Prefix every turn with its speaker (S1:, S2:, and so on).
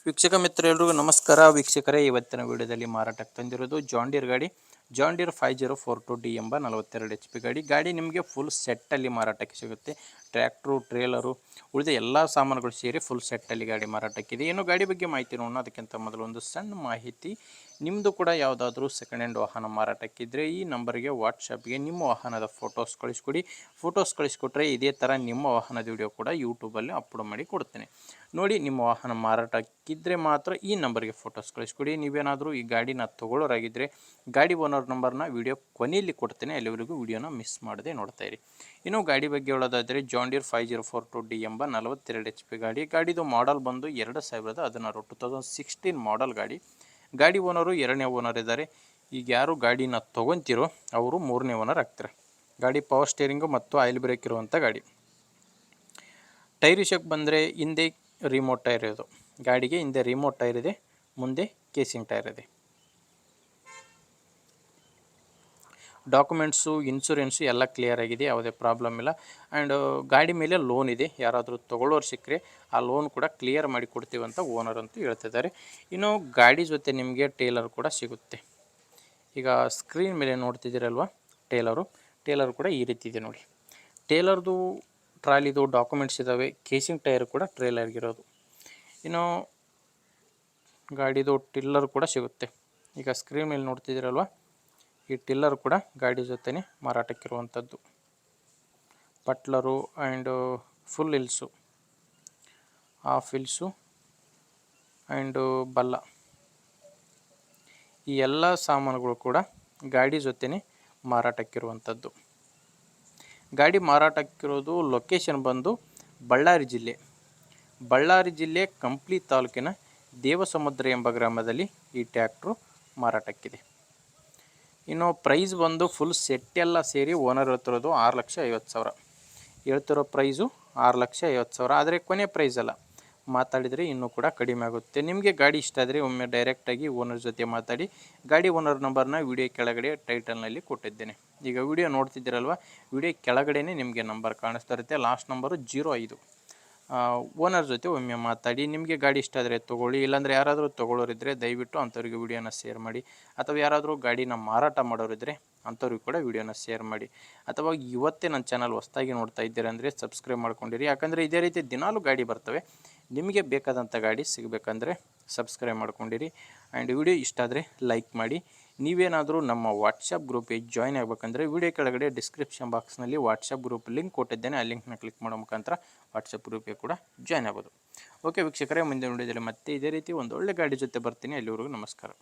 S1: ವೀಕ್ಷಕ ಮಿತ್ರ ಎಲ್ರಿಗೂ ನಮಸ್ಕಾರ. ವೀಕ್ಷಕರೇ, ಇವತ್ತಿನ ವಿಡಿಯೋದಲ್ಲಿ ಮಾರಾಟಕ್ಕೆ ತಂದಿರೋದು ಜಾಂಡೀರ್ ಗಾಡಿ, ಜಾಂಡೀರ್ 5042D ಎಂಬ 42 HP ಗಾಡಿ ನಿಮಗೆ ಫುಲ್ ಸೆಟ್ಟಲ್ಲಿ ಮಾರಾಟಕ್ಕೆ ಸಿಗುತ್ತೆ. ಟ್ರ್ಯಾಕ್ಟ್ರು, ಟ್ರೇಲರು, ಉಳಿದ ಎಲ್ಲ ಸಾಮಾನುಗಳು ಸೇರಿ ಫುಲ್ ಸೆಟ್ಟಲ್ಲಿ ಗಾಡಿ ಮಾರಾಟಕ್ಕಿದೆ. ಏನು ಗಾಡಿ ಬಗ್ಗೆ ಮಾಹಿತಿ ನೋಡೋಣ. ಅದಕ್ಕಿಂತ ಮೊದಲು ಒಂದು ಸಣ್ಣ ಮಾಹಿತಿ, ನಿಮ್ಮದು ಕೂಡ ಯಾವುದಾದ್ರೂ ಸೆಕೆಂಡ್ ಹ್ಯಾಂಡ್ ವಾಹನ ಮಾರಾಟಕ್ಕಿದ್ದರೆ ಈ ನಂಬರ್ಗೆ ವಾಟ್ಸಪ್ಗೆ ನಿಮ್ಮ ವಾಹನದ ಫೋಟೋಸ್ ಕಳಿಸ್ಕೊಡಿ. ಫೋಟೋಸ್ ಕಳಿಸ್ಕೊಟ್ರೆ ಇದೇ ಥರ ನಿಮ್ಮ ವಾಹನದ ವಿಡಿಯೋ ಕೂಡ ಯೂಟ್ಯೂಬಲ್ಲಿ ಅಪ್ಲೋಡ್ ಮಾಡಿ ಕೊಡ್ತೇನೆ. ನೋಡಿ, ನಿಮ್ಮ ವಾಹನ ಮಾರಾಟಕ್ಕಿದ್ದರೆ ಮಾತ್ರ ಈ ನಂಬರ್ಗೆ ಫೋಟೋಸ್ ಕಳಿಸ್ಕೊಡಿ. ನೀವೇನಾದರೂ ಈ ಗಾಡಿನ ತೊಗೊಳ್ಳೋರಾಗಿದ್ದರೆ ಗಾಡಿ ಓನರ್ ನಂಬರ್ನ ವಿಡಿಯೋ ಕೊನೆಯಲ್ಲಿ ಕೊಡ್ತೇನೆ, ಅಲ್ಲಿವರೆಗೂ ವಿಡಿಯೋನ ಮಿಸ್ ಮಾಡದೆ ನೋಡ್ತಾ ಇರಿ. ಇನ್ನು ಗಾಡಿ ಬಗ್ಗೆ ಹೇಳೋದಾದರೆ ಜಾಂಡೀರ್ 5042D ಎಂಬ 42 HP ಗಾಡಿದು ಮಾಡೆಲ್ ಬಂದು 2016 2016 ಮಾಡೆಲ್ ಗಾಡಿ ಓನರು 2ನೇ ಓನರ್ ಇದ್ದಾರೆ. ಈಗ ಯಾರು ಗಾಡಿನ ತೊಗೊತಿರೋ ಅವರು 3ನೇ ಓನರ್ ಆಗ್ತಾರೆ. ಗಾಡಿ ಪವರ್ ಸ್ಟೇರಿಂಗು ಮತ್ತು ಆಯಿಲ್ ಬ್ರೇಕ್ ಇರುವಂಥ ಗಾಡಿ. ಟೈರ್ ವಿಷಯಕ್ಕೆ ಬಂದರೆ ಹಿಂದೆ ರಿಮೋಟ್ ಟೈರ್ ಇರೋದು ಗಾಡಿಗೆ, ಹಿಂದೆ ರಿಮೋಟ್ ಟೈರ್ ಇದೆ, ಮುಂದೆ ಕೇಸಿಂಗ್ ಟೈರ್ ಇದೆ. ಡಾಕ್ಯುಮೆಂಟ್ಸು, ಇನ್ಶೂರೆನ್ಸು ಎಲ್ಲ ಕ್ಲಿಯರ್ ಆಗಿದೆ, ಯಾವುದೇ ಪ್ರಾಬ್ಲಮ್ ಇಲ್ಲ. ಆ್ಯಂಡ್ ಗಾಡಿ ಮೇಲೆ ಲೋನ್ ಇದೆ. ಯಾರಾದರೂ ತೊಗೊಳ್ಳೋರು ಸಿಕ್ಕರೆ ಆ ಲೋನ್ ಕೂಡ ಕ್ಲಿಯರ್ ಮಾಡಿ ಕೊಡ್ತೀವಿ ಅಂತ ಓನರ್ ಅಂತೂ ಹೇಳ್ತಿದ್ದಾರೆ. ಇನ್ನು ಗಾಡಿ ಜೊತೆ ನಿಮಗೆ ಟೇಲರ್ ಕೂಡ ಸಿಗುತ್ತೆ. ಈಗ ಸ್ಕ್ರೀನ್ ಮೇಲೆ ನೋಡ್ತಿದ್ದೀರಲ್ವ, ಟೇಲರು ಕೂಡ ಈ ರೀತಿ ಇದೆ ನೋಡಿ. ಟೇಲರ್ದು ಟ್ರಾಲಿದು ಡಾಕ್ಯುಮೆಂಟ್ಸ್ ಇದ್ದಾವೆ. ಕೇಸಿಂಗ್ ಟೈರ್ ಕೂಡ ಟ್ರೇಲರ್ಗಿರೋದು. ಇನ್ನು ಗಾಡಿದು ಟಿಲ್ಲರ್ ಕೂಡ ಸಿಗುತ್ತೆ. ಈಗ ಸ್ಕ್ರೀನ್ ಮೇಲೆ ನೋಡ್ತಿದ್ದೀರಲ್ವ, ಈ ಟಿಲ್ಲರ್ ಕೂಡ ಗಾಡಿ ಜೊತೆನೇ ಮಾರಾಟಕ್ಕಿರುವಂಥದ್ದು. ಪಟ್ಲರು and full hills, half hills and ಬಲ್ಲ, ಈ ಎಲ್ಲ ಸಾಮಾನುಗಳು ಕೂಡ ಗಾಡಿ ಜೊತೆನೇ ಮಾರಾಟಕ್ಕಿರುವಂಥದ್ದು. ಗಾಡಿ ಮಾರಾಟಕ್ಕಿರೋದು ಲೊಕೇಶನ್ ಬಂದು ಬಳ್ಳಾರಿ ಜಿಲ್ಲೆ ಕಂಪ್ಲಿ ತಾಲೂಕಿನ ದೇವಸಮುದ್ರ ಎಂಬ ಗ್ರಾಮದಲ್ಲಿ ಈ ಟ್ರ್ಯಾಕ್ಟ್ರು ಮಾರಾಟಕ್ಕಿದೆ. ಇನ್ನು ಪ್ರೈಸ್ ಬಂದು ಫುಲ್ ಸೆಟ್ಟೆಲ್ಲ ಸೇರಿ ಓನರ್ ಹೇಳ್ತಿರೋದು 6,50,000 ಹೇಳ್ತಿರೋ ಪ್ರೈಸು 6,50,000. ಆದರೆ ಕೊನೆ ಪ್ರೈಸ್ ಅಲ್ಲ, ಮಾತಾಡಿದರೆ ಇನ್ನೂ ಕೂಡ ಕಡಿಮೆ ಆಗುತ್ತೆ. ನಿಮಗೆ ಗಾಡಿ ಇಷ್ಟ ಆದರೆ ಒಮ್ಮೆ ಡೈರೆಕ್ಟಾಗಿ ಓನರ್ ಜೊತೆ ಮಾತಾಡಿ. ಗಾಡಿ ಓನರ್ ನಂಬರ್ನ ವಿಡಿಯೋ ಕೆಳಗಡೆ ಟೈಟಲ್ನಲ್ಲಿ ಕೊಟ್ಟಿದ್ದೇನೆ. ಈಗ ವಿಡಿಯೋ ನೋಡ್ತಿದ್ದೀರಲ್ವ, ವಿಡಿಯೋ ಕೆಳಗಡೆನೇ ನಿಮಗೆ ನಂಬರ್ ಕಾಣಿಸ್ತಾ ಇರುತ್ತೆ. Last number 05. ಓನರ್ ಜೊತೆ ಒಮ್ಮೆ ಮಾತಾಡಿ. ನಿಮಗೆ ಗಾಡಿ ಇಷ್ಟ ಆದರೆ ತೊಗೊಳ್ಳಿ, ಇಲ್ಲಾಂದರೆ ಯಾರಾದರೂ ತೊಗೊಳ್ಳೋರಿದ್ದರೆ ದಯವಿಟ್ಟು ಅಂಥವ್ರಿಗೆ ವಿಡಿಯೋನ ಶೇರ್ ಮಾಡಿ. ಅಥವಾ ಯಾರಾದರೂ ಗಾಡಿನ ಮಾರಾಟ ಮಾಡೋರಿದ್ದರೆ ಅಂಥವ್ರಿಗೆ ಕೂಡ ವಿಡಿಯೋನ ಶೇರ್ ಮಾಡಿ. ಅಥವಾ ಇವತ್ತೇ ನನ್ನ ಚಾನಲ್ ಹೊಸದಾಗಿ ನೋಡ್ತಾ ಇದ್ದೀರಾ ಅಂದರೆ ಸಬ್ಸ್ಕ್ರೈಬ್ ಮಾಡ್ಕೊಂಡಿರಿ. ಯಾಕಂದರೆ ಇದೇ ರೀತಿ ದಿನಾಲೂ ಗಾಡಿ ಬರ್ತವೆ. ನಿಮಗೆ ಬೇಕಾದಂಥ ಗಾಡಿ ಸಿಗಬೇಕಂದ್ರೆ ಸಬ್ಸ್ಕ್ರೈಬ್ ಮಾಡ್ಕೊಂಡಿರಿ. ಆ್ಯಂಡ್ ವಿಡಿಯೋ ಇಷ್ಟ ಆದರೆ ಲೈಕ್ ಮಾಡಿ. ನೀವೇನಾದರೂ ನಮ್ಮ ವಾಟ್ಸಪ್ ಗ್ರೂಪಿಗೆ ಜಾಯ್ನ್ ಆಗಬೇಕಂದ್ರೆ ವಿಡಿಯೋ ಕೆಳಗಡೆ ಡಿಸ್ಕ್ರಿಪ್ಷನ್ ಬಾಕ್ಸ್ನಲ್ಲಿ ವಾಟ್ಸಪ್ ಗ್ರೂಪ್ ಲಿಂಕ್ ಕೊಟ್ಟಿದ್ದೇನೆ. ಆ ಲಿಂಕ್ನ ಕ್ಲಿಕ್ ಮಾಡೋ ಮುಖಾಂತರ ವಾಟ್ಸಪ್ ಗ್ರೂಪಿಗೆ ಕೂಡ ಜಾಯ್ನ್ ಆಗ್ಬೋದು. ಓಕೆ ವೀಕ್ಷಕರೇ, ಮುಂದಿನ ವಿಡಿಯೋದಲ್ಲಿ ಮತ್ತೆ ಇದೇ ರೀತಿ ಒಂದು ಒಳ್ಳೆ ಗಾಡಿ ಜೊತೆ ಬರ್ತೀನಿ. ಅಲ್ಲಿವರೆಗೂ ನಮಸ್ಕಾರ.